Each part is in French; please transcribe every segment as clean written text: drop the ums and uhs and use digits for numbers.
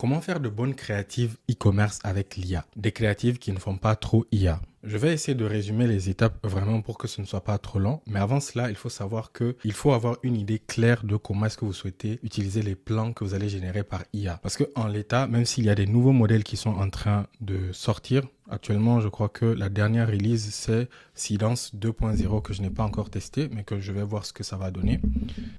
Comment faire de bonnes créatives e-commerce avec l'IA? Des créatives qui ne font pas trop IA. Je vais essayer de résumer les étapes vraiment pour que ce ne soit pas trop long. Mais avant cela, il faut savoir qu'il faut avoir une idée claire de comment est-ce que vous souhaitez utiliser les plans que vous allez générer par IA. Parce qu'en l'état, même s'il y a des nouveaux modèles qui sont en train de sortir, actuellement, je crois que la dernière release, c'est Silence 2.0 que je n'ai pas encore testé, mais que je vais voir ce que ça va donner.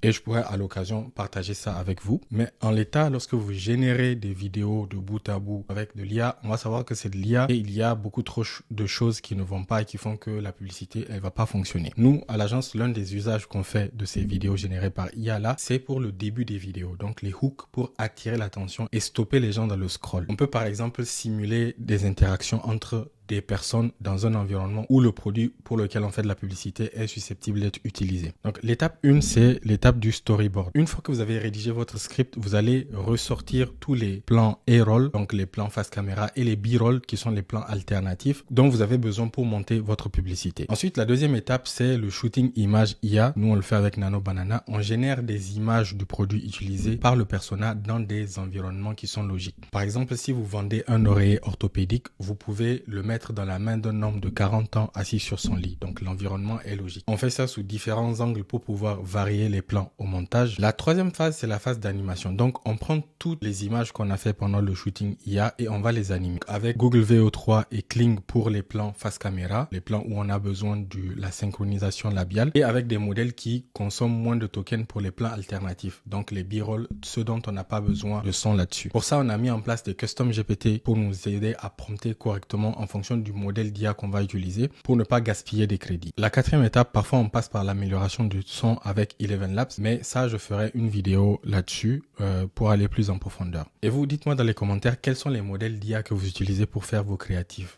Et je pourrais à l'occasion partager ça avec vous. Mais en l'état, lorsque vous générez des vidéos de bout à bout avec de l'IA, on va savoir que c'est de l'IA et il y a beaucoup trop de choses qui ne vont pas et qui font que la publicité, elle va pas fonctionner. Nous, à l'agence, l'un des usages qu'on fait de ces vidéos générées par IA là, c'est pour le début des vidéos. Donc les hooks pour attirer l'attention et stopper les gens dans le scroll. On peut par exemple simuler des interactions entre des personnes dans un environnement où le produit pour lequel on fait de la publicité est susceptible d'être utilisé. Donc l'étape 1, c'est l'étape du storyboard. Une fois que vous avez rédigé votre script, vous allez ressortir tous les plans A-roll, donc les plans face caméra, et les B-roll qui sont les plans alternatifs dont vous avez besoin pour monter votre publicité. Ensuite, la deuxième étape, c'est le shooting image IA. Nous, on le fait avec Nano Banana. On génère des images du produit utilisé par le persona dans des environnements qui sont logiques. Par exemple, si vous vendez un oreiller orthopédique, vous pouvez le mettre dans la main d'un homme de 40 ans assis sur son lit. Donc l'environnement est logique. On fait ça sous différents angles pour pouvoir varier les plans au montage. La troisième phase, c'est la phase d'animation. Donc on prend toutes les images qu'on a fait pendant le shooting IA et on va les animer. Avec Google VO3 et Kling pour les plans face caméra, les plans où on a besoin de la synchronisation labiale, et avec des modèles qui consomment moins de tokens pour les plans alternatifs. Donc les B-roll, ceux dont on n'a pas besoin de son là-dessus. Pour ça, on a mis en place des custom GPT pour nous aider à prompter correctement en fonction du modèle d'IA qu'on va utiliser pour ne pas gaspiller des crédits. La quatrième étape, parfois on passe par l'amélioration du son avec Eleven Labs, mais ça je ferai une vidéo là-dessus pour aller plus en profondeur. Et vous, dites-moi dans les commentaires quels sont les modèles d'IA que vous utilisez pour faire vos créatifs.